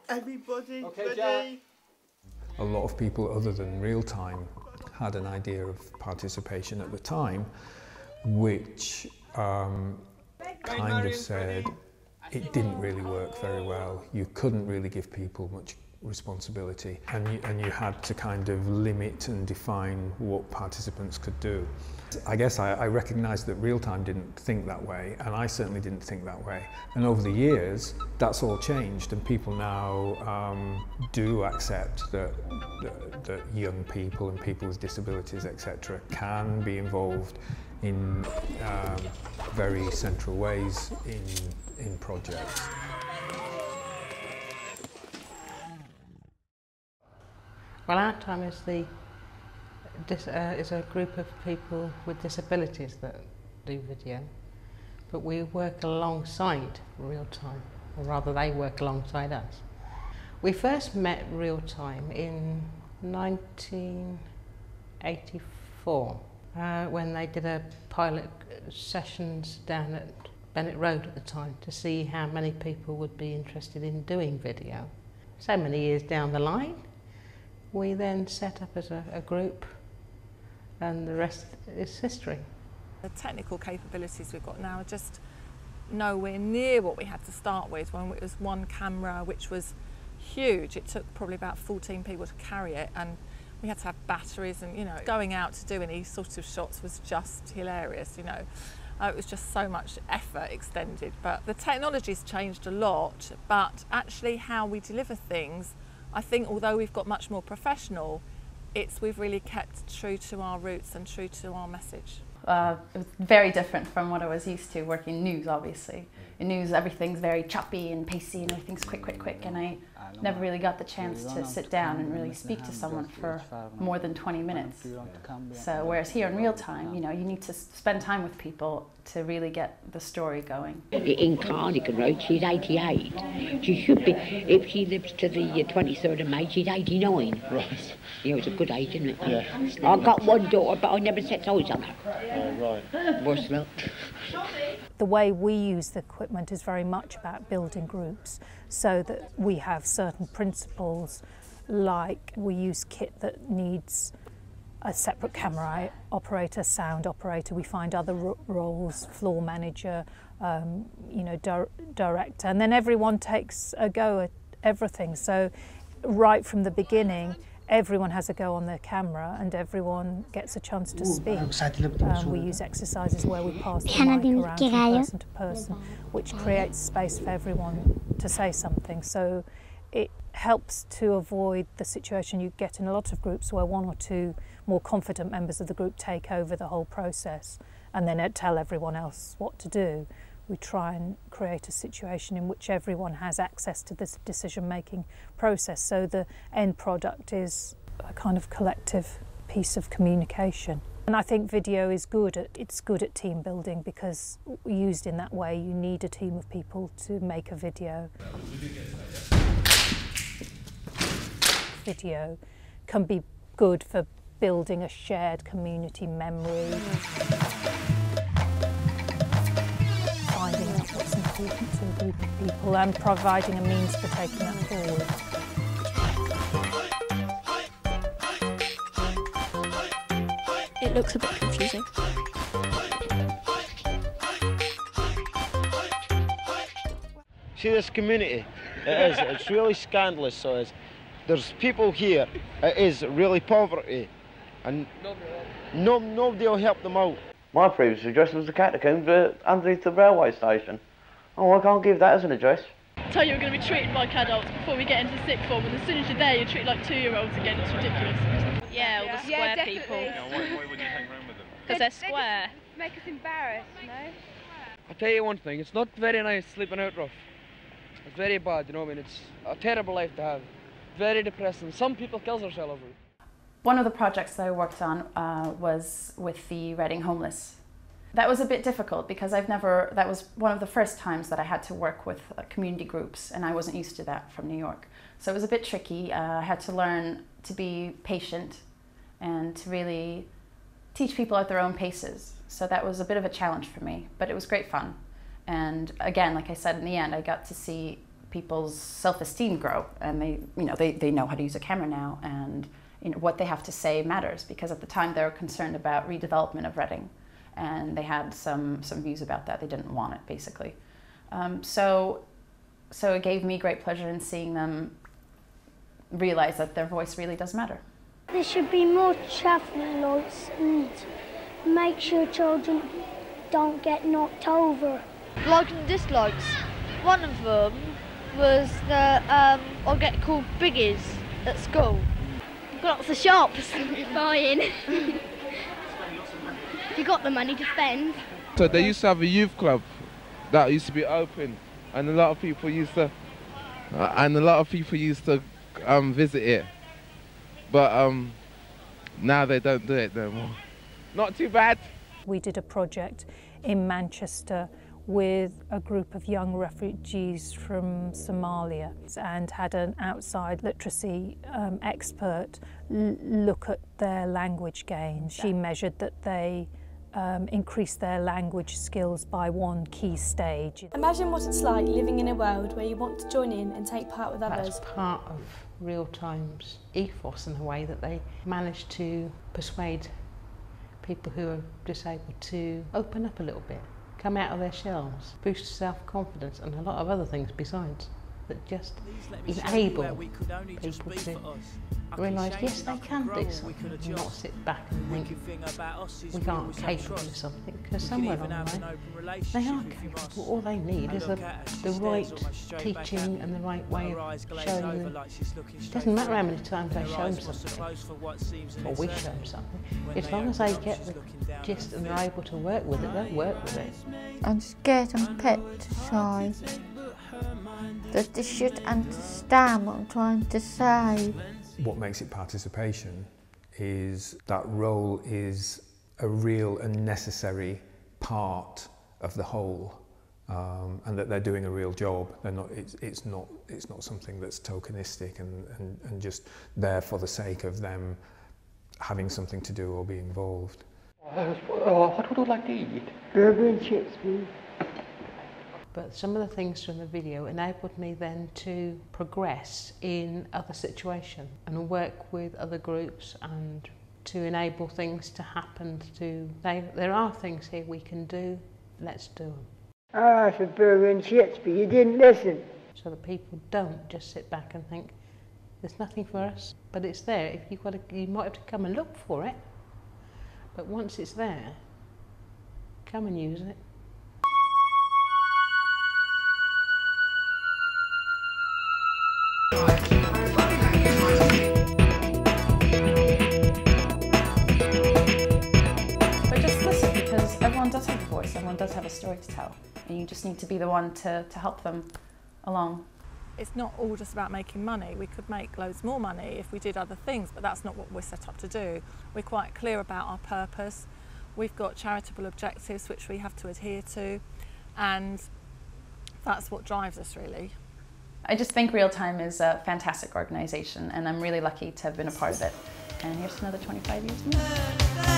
Everybody okay, ready? Jack. A lot of people other than real time had an idea of participation at the time, which kind of said it didn't really work very well. You couldn't really give people much responsibility, and you had to kind of limit and define what participants could do. I guess I recognised that real time didn't think that way, and I certainly didn't think that way. And over the years, that's all changed, and people now do accept that young people and people with disabilities, etc., can be involved in very central ways in projects. Well, our time is is a group of people with disabilities that do video, but we work alongside Real Time, or rather they work alongside us. We first met Real Time in 1984 when they did a pilot sessions down at Bennett Road at the time to see how many people would be interested in doing video. So many years down the line, we then set up as a group, and the rest is history. The technical capabilities we've got now are just nowhere near what we had to start with when it was one camera, which was huge. It took probably about 14 people to carry it, and we had to have batteries, and going out to do any sort of shots was just hilarious. It was just so much effort extended. But the technology's changed a lot, but actually how we deliver things, I think although we've got much more professional, we've really kept true to our roots and true to our message. It was very different from what I was used to working in news, obviously. In news, everything's very choppy and pacey and everything's quick, and I never really got the chance to sit down and really speak to someone for more than 20 minutes. So whereas here in Real Time, you need to spend time with people to really get the story going. In Cardigan Road, she's 88. She should be, if she lives to the 23rd of May, she's 89. Right. It's a good age, isn't it? Yeah. I've got one daughter, but I never set eyes on her. Oh, right. Worse luck. The way we use the equipment is very much about building groups, so that we have certain principles, like we use kit that needs a separate camera operator, sound operator. We find other roles, floor manager, director, and then everyone takes a go at everything. So right from the beginning, everyone has a go on their camera and everyone gets a chance to speak. We use exercises where we pass the mic around from person to person, which creates space for everyone to say something. So it helps to avoid the situation you get in a lot of groups where one or two more confident members of the group take over the whole process and then tell everyone else what to do. We try and create a situation in which everyone has access to this decision-making process, so the end product is a kind of collective piece of communication. And I think video is it's good at team building, because used in that way you need a team of people to make a video. Video can be good for building a shared community memory. Finding out what's important to a group of people and providing a means for taking that forward. It looks a bit confusing. See this community? It's really scandalous. So there's people here, it is really poverty, and nobody will help them out. My previous address was the catacombs underneath the railway station. Oh, I can't give that as an address. Tell you we're going to be treated like adults before we get into sixth form, and as soon as you're there, you're treated like 2-year-olds again. It's ridiculous. Yeah, all the square people. Why would you hang around with them? Because they're square. Make us embarrassed, no? I'll tell you one thing, it's not very nice sleeping out rough. It's very bad, it's a terrible life to have. Very depressing. Some people kill themselves over it. One of the projects that I worked on was with the Reading homeless. That was a bit difficult because that was one of the first times that I had to work with community groups, and I wasn't used to that from New York. So it was a bit tricky. I had to learn to be patient and to really teach people at their own paces. So that was a bit of a challenge for me, but it was great fun. And again, like I said, in the end, I got to see people's self-esteem grow, and they know how to use a camera now, and what they have to say matters, because at the time they were concerned about redevelopment of Reading, and they had some views about that. They didn't want it, basically. So it gave me great pleasure in seeing them realize that their voice really does matter. There should be more traffic lights and make sure children don't get knocked over. Likes and dislikes. One of them was that I get called biggies at school. Lots of shops buying. You got the money to spend. So they used to have a youth club that used to be open, and a lot of people used to, visit it. But now they don't do it no more. Not too bad. We did a project in Manchester with a group of young refugees from Somalia and had an outside literacy expert look at their language gains. She measured that they increased their language skills by one key stage. Imagine what it's like living in a world where you want to join in and take part with others. That's part of Real Time's ethos, in a way that they managed to persuade people who are disabled to open up a little bit, come out of their shells, boost self-confidence and a lot of other things besides, that just enable people to realise, yes, they can do something, and not sit back and think we aren't capable of something, because somewhere along the way they are capable. All they need is the right teaching and the right way of showing them. It doesn't matter how many times they show them something, or we show them something, as long as they get the gist and they're able to work with it, they'll work with it. I'm scared and petrified that they should understand what I'm trying to say. What makes it participation is that role is a real and necessary part of the whole, and that they're doing a real job. They're not. It's not something that's tokenistic and just there for the sake of them having something to do or be involved. What would you like to eat? Burger and chips, please. But some of the things from the video enabled me then to progress in other situations and work with other groups, and to enable things to happen, to say, there are things here we can do, let's do them. I asked for burger and chips, but you didn't listen. So that people don't just sit back and think, there's nothing for us, but it's there. If you might have to come and look for it, but once it's there, come and use it. But just listen, because everyone does have a voice, everyone does have a story to tell, and you just need to be the one to help them along. It's not all just about making money. We could make loads more money if we did other things, but that's not what we're set up to do. We're quite clear about our purpose. We've got charitable objectives which we have to adhere to, and that's what drives us, really. I just think Real Time is a fantastic organisation, and I'm really lucky to have been a part of it. And here's another 25 years more.